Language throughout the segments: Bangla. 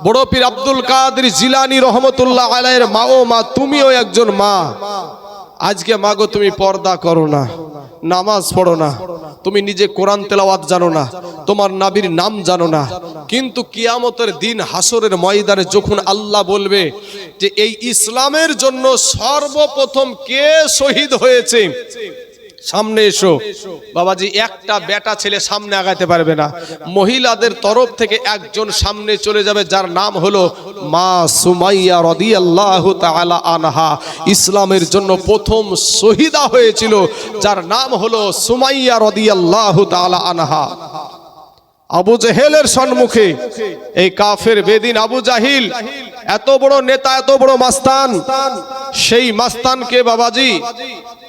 বড় পীর আব্দুল কাদের জিলানী রহমতুল্লাহ আলাইহির মা, ও মা তুমিও একজন মা। আজকে মাগো তুমি পর্দা করো না, নামাজ পড়ো না, তুমি নিজে কোরআন তেলাওয়াত জানো না, তোমার নবীর নাম জানো না, কিন্তু কিয়ামতের দিন হাসরের ময়দানে যখন আল্লাহ বলবে যে এই ইসলামের জন্য সর্বপ্রথম কে শহীদ হয়েছে, সামনে এসো। বাবাজি একটা বেটা ছেলে সামনে আগাতে পারবে না, মহিলাদের তরফ থেকে একজন সামনে চলে যাবে, যার নাম হলো মা সুমাইয়া রাদিয়াল্লাহু তাআলা আনহা। ইসলামের জন্য প্রথম শহীদা হয়েছিল, যার নাম হলো সুমাইয়া রাদিয়াল্লাহু তাআলা আনহা। আবু জেহেলের সম্মুখে এই কাফের বেদিন আবু জাহিল, এত বড় নেতা, এত বড় মাস্তান, সেই মাস্তানকে বাবাজি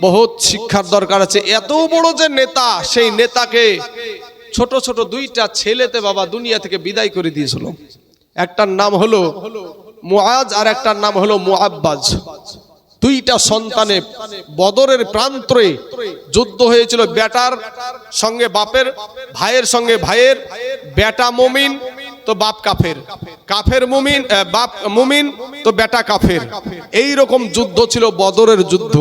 বহুত শিক্ষার দরকার আছে। এত বড় যে নেতা, সেই নেতাকে ছোট ছোট দুইটা ছেলেতে বাবা দুনিয়া থেকে বিদায় করে দিয়েছিল। একটার নাম হলো মুআজ আর একটার নাম হলো মুআব্বাজ। দুইটা সন্তানে বদরের প্রান্তরে যুদ্ধ হয়েছিল, বেটার সঙ্গে বাপের, ভাইয়ের সঙ্গে ভাইয়ের। বেটা মুমিন তো বাপ কাফের, কাফের মুমিন, বাপ মুমিন তো বেটা কাফের। এই রকম যুদ্ধ ছিল বদরের যুদ্ধ।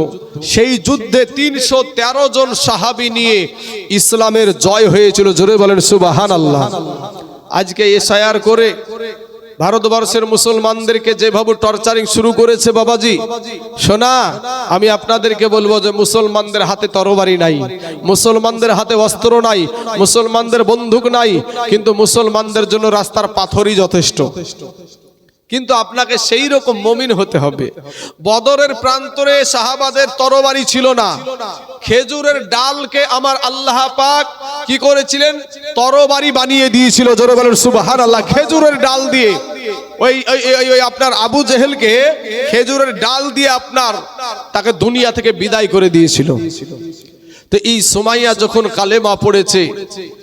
সেই যুদ্ধে 313 জন সাহাবী নিয়ে ইসলামের জয় হয়েছিল। জোরে বলেন সুবহানাল্লাহ। আজকে এসআইআর করে ভারতবর্ষের মুসলমানদেরকে যেভাবে টর্চারিং শুরু করেছে বাবাজি, শোনা আমি আপনাদেরকে বলবো যে মুসলমানদের হাতে তরবারি নাই, মুসলমানদের হাতে অস্ত্র নাই, মুসলমানদের বন্দুক নাই, কিন্তু মুসলমানদের জন্য রাস্তার পাথরই যথেষ্ট। কিন্তু আপনাকে সেই রকম মুমিন হতে হবে। বদরের প্রান্তরে সাহাবাদের তরবারি ছিল না, খেজুরের ডালকে আমার আল্লাহ পাক কি করেছিলেন, তরবারি বানিয়ে দিয়েছিল। জোরে বলেন সুবহানাল্লাহ। খেজুরের ডাল দিয়ে ওই আপনার আবু জেহেলকে খেজুরের ডাল দিয়ে আপনার তাকে দুনিয়া থেকে বিদায় করে দিয়েছিল। তো এই সুমাইয়া যখন কালেমা পড়েছে,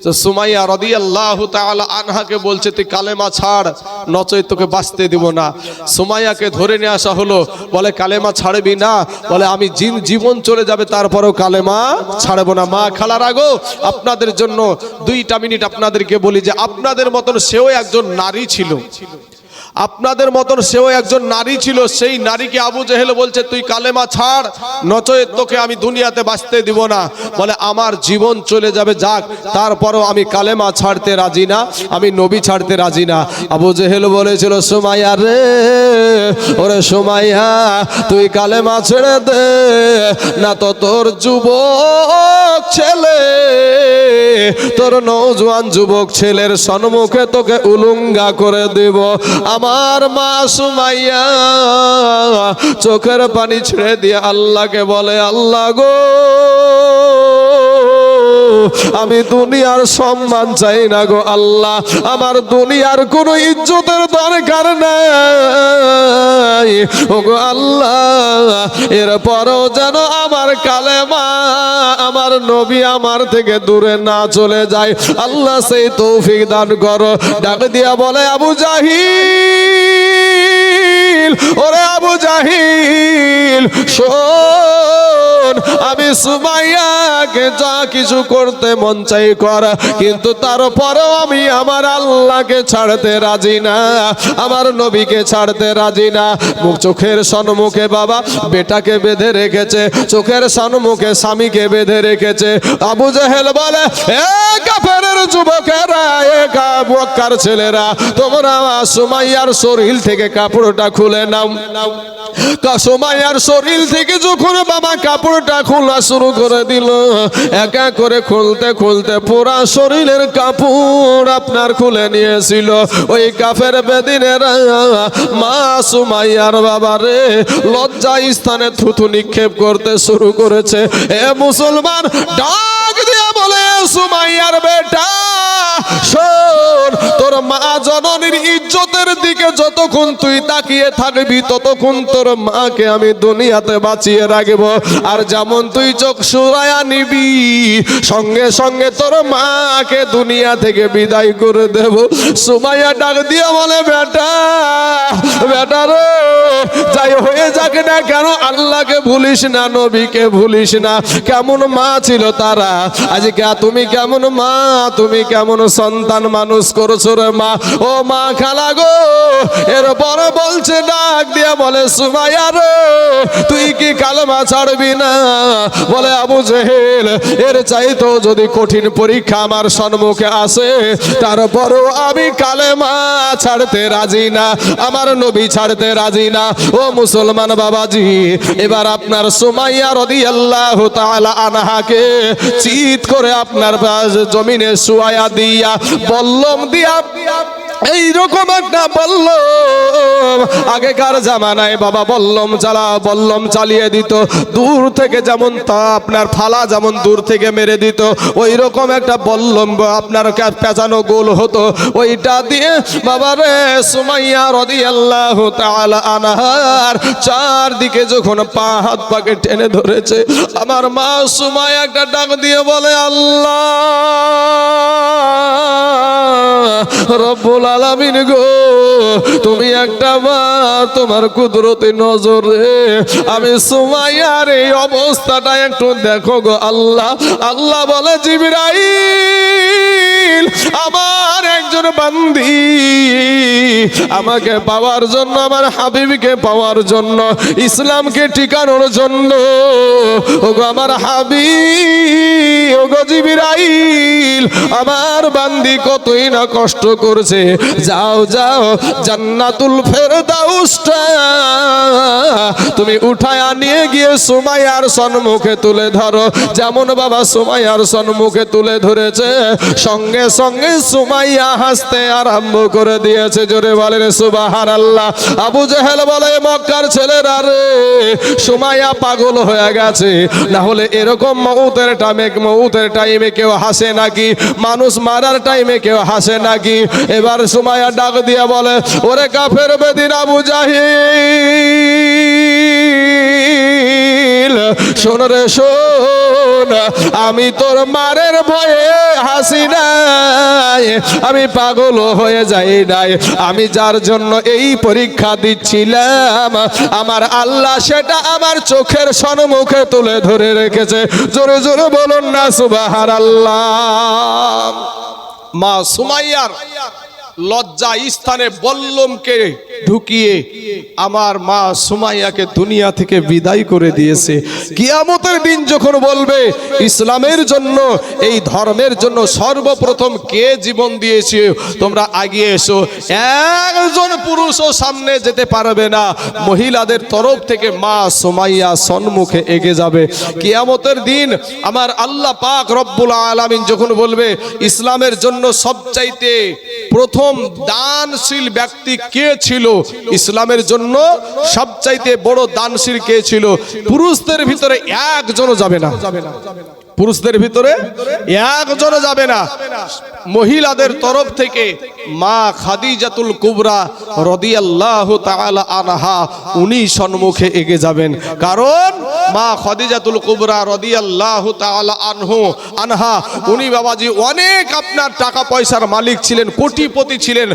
তো সুমাইয়া রাদিয়াল্লাহু তাআলা আনহাকে বলছে তুই কালেমা ছাড়, নচয় তোকে বাঁচতে দেব না। সুমাইয়াকে ধরে নিয়ে আসা হলো, বলে কালেমা ছাড়বি না? বলে আমি জীবন চলে যাবে তারপরেও কালেমা ছাড়বো না। মা খালার আগো আপনাদের জন্য 2টা মিনিট আপনাদেরকে বলি যে আপনাদের মতন সেও একজন নারী ছিল, আপনাদের মতন সেও একজন নারী ছিল। সেই নারীকে আবু জেহেল বলছে তুই কালেমা ছাড়, নচয় তোকে আমি দুনিয়াতে বাঁচতে দিব না। বলে আমার জীবন চলে যাবে যাক, তারপরও আমি কালেমা ছাড়তে রাজি না, আমি নবী ছাড়তে রাজি না। আবু জেহেল বলেছিল সুমাইয়া রে, ওরে সুমাইয়া তুই কালেমা ছেড়ে দে, না তো তোর যুবক ছেলে, তোর নওজোয়ান যুবক ছেলের সম্মুখে তোকে উলঙ্গা করে দেব। আমার মা সুমাইয়া চোখের পানি ছেড়ে দিয়ে আল্লাহকে বলে, আল্লাহ গো আমি দুনিয়ার সম্মান চাই না গো আল্লাহ, আমার দুনিয়ার কোনো ইজ্জতের দরকার নাই ও গো আল্লাহ, এরপরও যেন আমার কালেমা, আমার নবী আমার থেকে দূরে না চলে যায়। আল্লাহ সেই তৌফিক দান করো। ডাক দিয়া বলে আবু জাহিল, ওরে আবু জাহিল শোন, আমি সুমাইয়াকে যা কিছু করতে মন চাই কর, কিন্তু তারপরেও আমি আমার আল্লাহকে ছাড়তে রাজি না, আমার নবীকে ছাড়তে রাজি না। চোখের সম্মুখে বাবা বেটাকে বেঁধে রেখেছে, চোখের সম্মুখে স্বামীকে বেঁধে রেখেছে। আবু জেহেল বলে, এ কাফেরের যুবকেরা, এ মক্কার ছেলেরা, তোমরা সুমাইয়ার শরীর থেকে কাপড়টা খুলে নাও। সুমাইয়ার শরীর থেকে যখন বাবা কাপড়টা খোলা শুরু করে দিল, একা করে খুলতে খুলতে পুরা শরীরের কাপড় আপনার খুলে নিয়েছিল। ওই কাফের বেদিনেরা মা সুমাইয়ার বাবারে লজ্জা স্থানে থুতু নিক্ষেপ করতে শুরু করেছে। এ মুসলমান ডাক দিয়া বলে, সুমাইয়ার বেটা শোন, তোর মা জননীর ইজ্জতের দিকে যতক্ষণ তুই তাকিয়ে থাকবি ততক্ষণ তোর মাকে আমি দুনিয়াতে বাঁচিয়ে রাখবো, আর যেমন তুই চোখ সুরায়া নিবি সঙ্গে সঙ্গে তোর মাকে দুনিয়া থেকে বিদায় করে দেব। সুমাইয়া ডাক দিয়ে বলে, বেটা বেটা রে, যাই হয়ে যাক না কেন আল্লাহকে ভুলিস না, নবীকে ভুলিস না। কেমন মা ছিল তারা, আজকে তুমি কেমন মা, তুমি কেমন সন্তান মানুষ করছো রে মা। ও মা খালা গো, এরপর বলছে ডাক দিয়া বলে সুমাইয়া রে তুই কি কালেমা ছাড়বি না? বলে আবু জেহেল এর চাইতো যদি কঠিন পরীক্ষা আমার সম্মুখে আসে তারপরও আমি কালেমা ছাড়তে রাজি না, আমার নবী ছাড়তে রাজি না। ও মুসলমান বাবাজি, এবার আপনার সুমাইয়া রাদিয়াল্লাহু তাআলা আনহাকে চিৎ করে আপনার জমিনে শুয়ায়া দিয়া বল্লম দিয়া এইরকম একটা বল্লম, আগেকার জামানায় বাবা বল্লম চালিয়ে দিত দূর থেকে, যেমন তা আপনার ফালা যেমন দূর থেকে মেরে দিত, ওই রকম একটা বল্লম আপনার পেঁচানো গোল হতো, ওইটা দিয়ে বাবারে সুমাইয়া রাদিয়াল্লাহু তাআলা আনহার চারদিকে যখন পা হাত পাকে টেনে ধরেছে, আমার মা সুমাইয়া একটা ডাক দিয়ে বলে আল্লাহ রব্বুল আলামিন গো, তুমি একটা মা, তোমার কুদরতি নজরে আমি সুমাইয়ার এই অবস্থাটা একটু দেখো গো আল্লাহ। আল্লাহ বলে জিবরাইল আমার একজন বান্দি আমাকে পাওয়ার জন্য, আমার হাবিবকে পাওয়ার জন্য, ইসলামকে টিকানোর জন্য, ওগো আমার হাবিব, ওগো জিবরাইল আমার বান্দি কতই না কষ্ট করছে, যাও যাও জান্নাতুল ফেরদাউসটা তুমি উঠায় নিয়ে গিয়ে সুমাইয়ার সম্মুখে তুলে ধরো। যেমন বাবা সুমাইয়ার সম্মুখে তুলে ধরেছে, সঙ্গে সঙ্গে সুমাইয়া হাসতে আরম্ভ করে দিয়েছে। জোরে বলেন সুবহানাল্লাহ। আবু জেহেল বলে মক্কার ছেলেরা রে, সুমাইয়া পাগল হয়ে গেছে, না হলে এরকম মউতের টাইমে কেউ হাসে নাকি? মানুষ মারার টাইমে কেউ হাসে নাকি? এবার সুমাইয়া ডাক দিয়া বলে ওরে কাফের বেদিন আবু জাহিল, শোন রে শোন, আমি তোর মারের ভয়ে হাসি নাই, আমি পাগল হয়ে যাই নাই, আমি যার জন্য এই পরীক্ষা দিচ্ছিলাম আমার আল্লাহ সেটা আমার চোখের সম্মুখে তুলে ধরে রেখেছে। জোরে জোরে বলুন না সুবহানাল্লাহ। মা সুমাইয়ার লজ্জা স্থানে বল্লমকে ঢুকিয়ে আমার মা সুমাইয়াকে দুনিয়া থেকে বিদায় করে দিয়েছে। কিয়ামতের দিন যখন বলবে ইসলামের জন্য, এই ধর্মের জন্য সর্বপ্রথম কে জীবন দিয়েছে, তোমরা আগিয়ে এসো, একজন পুরুষও সামনে যেতে পারবে না, মহিলাদের তরফ থেকে মা সুমাইয়া সম্মুখে এগিয়ে যাবে। কিয়ামতের দিন আমার আল্লাহ পাক রব্বুল আলামিন যখন বলবে ইসলামের জন্য সবচাইতে প্রথম দানশীল ব্যক্তি কে ছিল, ইসলামের জন্য সবচাইতে বড় দানশীল কে ছিল, পুরুষদের ভিতরে একজনও যাবে না, পুরুষদের ভিতরে একজনও যাবে না, মহিলাদের তরফ থেকে মা খাদিজাতুল কুবরা রাদিয়াল্লাহু তাআলা আনহা উনি সম্মুখে এগিয়ে যাবেন। কারণ মা খাদিজাতুল কুবরা রাদিয়াল্লাহু তাআলা আনহা উনি বাবাজি অনেক আপনার টাকা পয়সার মালিক ছিলেন, কোটিপতি ছিলেন।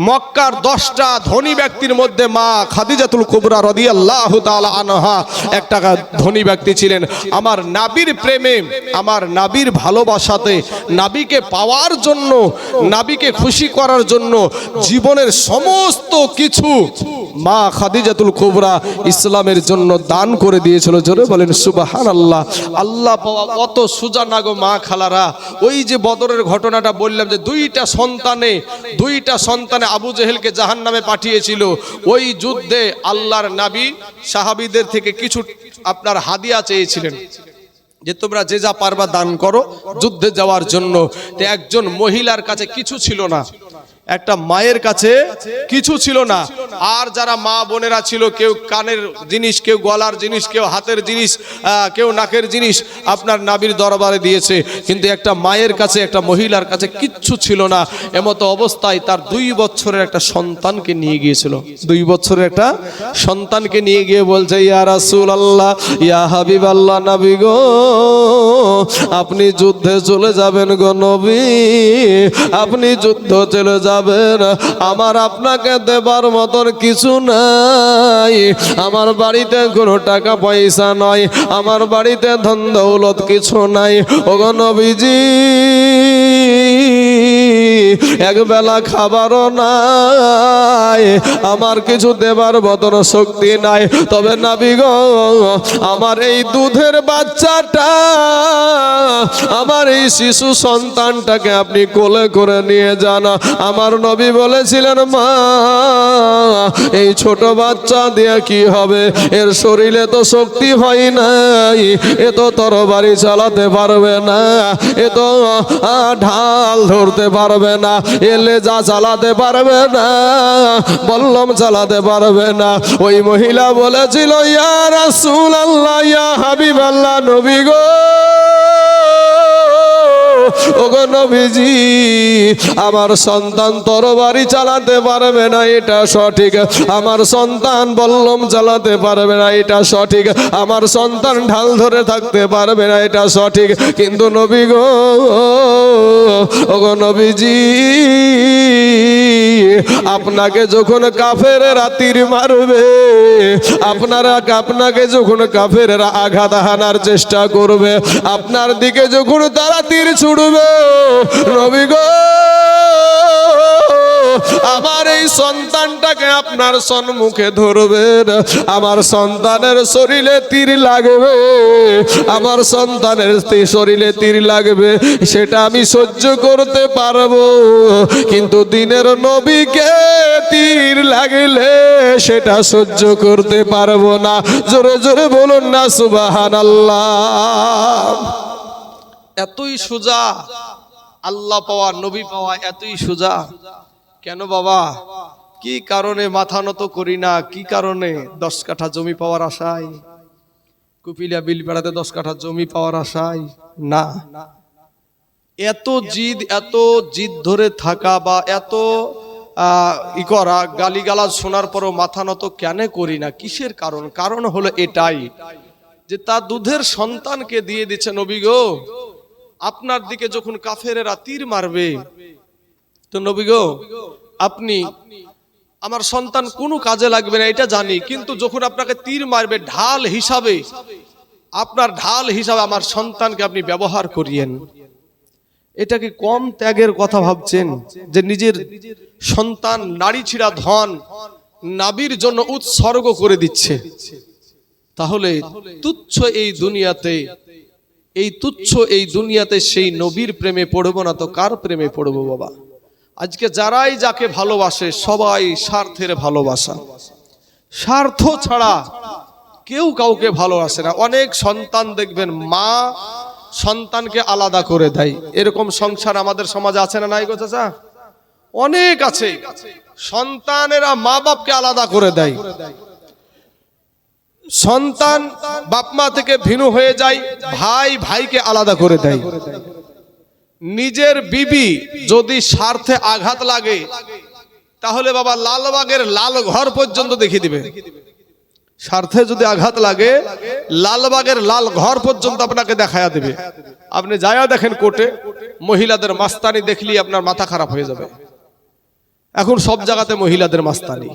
মক্কার 10টা ধনী ব্যক্তির মধ্যে মা খাদিজাতুল কুবরা রাদিয়াল্লাহু তাআলা আনহা একটা ধনী ব্যক্তি ছিলেন। আমার নাবির প্রেমে, আমার নাবির ভালোবাসাতে, নাবিকে পাওয়ার জন্য, নাবিকে খুশি করার জন্য জীবনের সমস্ত কিছু মা খাদিজাতুল কুবরা ইসলামের জন্য দান করে দিয়েছিল। জোরে বলেন সুবহানাল্লাহ। আল্লাহ পাওয়া অত সোজা না গো মা খালারা। ওই যে বদরের ঘটনাটা বললাম যে দুইটা সন্তানে আবু জেহেলকে জাহান্নামে পাঠিয়েছিল, ওই যুদ্ধে আল্লাহর নবী সাহাবীদের থেকে কিছু আপনার হাদিয়া চেয়েছিলেন যে তোমরা যে যা পারবা দান করো যুদ্ধে যাওয়ার জন্য। তো একজন মহিলার কাছে কিছু ছিল না, একটা মায়ের কাছে কিছু ছিল না, আর যারা মা বোনেরা ছিল কেউ কানের জিনিস, কেউ গলার জিনিস, কেউ হাতের জিনিস, কেউ নাকের জিনিস আপনার নাবির দরবারে দিয়েছে, কিন্তু একটা মায়ের কাছে, একটা মহিলার কাছে কিচ্ছু ছিল না। এমতো অবস্থায় তার 2 বছরের একটা সন্তানকে নিয়ে গিয়েছিল, 2 বছরের একটা সন্তানকে নিয়ে গিয়ে বলছে ইয়া রাসূলুল্লাহ, ইয়া হাবিবাল্লাহ, নবী গো আপনি যুদ্ধে চলে যাবেন গো নবী, আপনি যুদ্ধ চলে যাবেন, আমার আপনাকে দেবার মতন মতন কিছু নাই, আমার বাড়িতে কোনো টাকা পয়সা নয়, আমার বাড়িতে ধন দৌলত কিছু নাই। ওগো নবীজি একবেলা খাবারও নাই, আমার কিছু দেবার মতন শক্তি নাই। তবে নবী গো আমার এই দুধের বাচ্চাটা, আমার এই শিশু সন্তানটাকে আপনি কোলে করে নিয়ে যান। আমার নবী বলেছিলেন মা এই ছোট বাচ্চা দিয়ে কি হবে, এর শরীরে তো শক্তি হয় নাই, এ তো তরবারি চালাতে পারবে না, এ তো ঢাল ধরতে পারবে না, এ লেজা চালাতে পারবে না, বল্লম চালাতে পারবে না। ওই মহিলা বলেছিল ইয়া রাসূলুল্লাহ ইয়া হাবিবাল্লাহ, নবী গো ওগো নবীজি আমার সন্তান তরবারি চালাতে পারবে না এটা সঠিক, আমার সন্তান বল্লম চালাতে পারবে না এটা সঠিক, আমার সন্তান ঢাল ধরে থাকতে পারবে না এটা সঠিক, কিন্তু নবী গো ওগো নবীজি আপনাকে যখন কাফেরেরা তীর মারবে, আপনাকে যখন কাফেরেরা আঘাত হানার চেষ্টা করবে, আপনার দিকে যখন তারা তীর ছুড়বে, নবী গো আমার এই সন্তানটাকে আপনার সম্মুখে ধরবেন, আমার সন্তানের শরীরে তীর লাগবে, আমার সন্তানের শরীরে তীর লাগবে, সেটা আমি সহ্য করতে পারবো, কিন্তু দিনের নবীকে তীর লাগলে সেটা সহ্য করতে পারবো না। জোরে জোরে বলুন না সুবহানাল্লাহ। এতই সোজা আল্লাহ পাওয়া, নবী পাওয়া এতই সোজা। কেন বাবা, কি কারণে মাথা নত করি না? কি কারণে? 10 কাঠা জমি পাওয়ার আশায়, কুপিলিয়া বিলপাড়াতে 10 কাঠা জমি পাওয়ার আশায় না। এত জিদ ধরে থাকা বা এত করা, গালিগালাজ শোনার পরও মাথা নত কেন করি না? কিসের কারণ? কারণ হলো এটাই যে তার দুধের সন্তানকে দিয়ে দিচ্ছে। নবী গো আপনার দিকে যখন কাফেরেরা তীর মারবে, তো নবী গো আপনি আমার সন্তান কোনো কাজে লাগবে না এটা জানি, কিন্তু যখন আপনাকে তীর মারবে ঢাল হিসাবে, আপনার ঢাল হিসাবে আমার সন্তানকে আপনি ব্যবহার করিয়েন। এটা কি কম ত্যাগের কথা ভাবছেন যে নিজের সন্তান নারী ছিড়া ধন নাবির জন্য উৎসর্গ করে দিচ্ছে? তাহলে তুচ্ছ এই দুনিয়াতে সেই নবীর প্রেমে পড়বো না তো কার প্রেমে পড়বো বাবা? আজকে যারাই যাকে ভালোবাসে সবাই স্বার্থের ভালোবাসা, স্বার্থ ছাড়া কেউ কাউকে ভালোবাসে না। অনেক সন্তান দেখবেন মা সন্তানকে আলাদা করে দেয়, এরকম সংসার আমাদের সমাজে আছে না নাই গো চাচা? অনেক আছে। সন্তানেরা মা বাপকে আলাদা করে দেয়, সন্তান বাপ মা থেকে ভিন্ন হয়ে যায়, ভাই ভাইকে আলাদা করে দেয়। নিজের বিবি যদি স্বার্থে আঘাত লাগে তাহলে বাবা লালবাগের লাল ঘর পর্যন্ত দেখিয়ে দিবে। স্বার্থে যদি আঘাত লাগে লালবাগের লাল ঘর পর্যন্ত আপনাকে দেখায়া দেবে। আপনি যায়া দেখেন কোর্টে মহিলাদের মাস্তানি দেখলি আপনার মাথা খারাপ হয়ে যাবে। এখন সব জায়গাতে মহিলাদের মাস্তানি।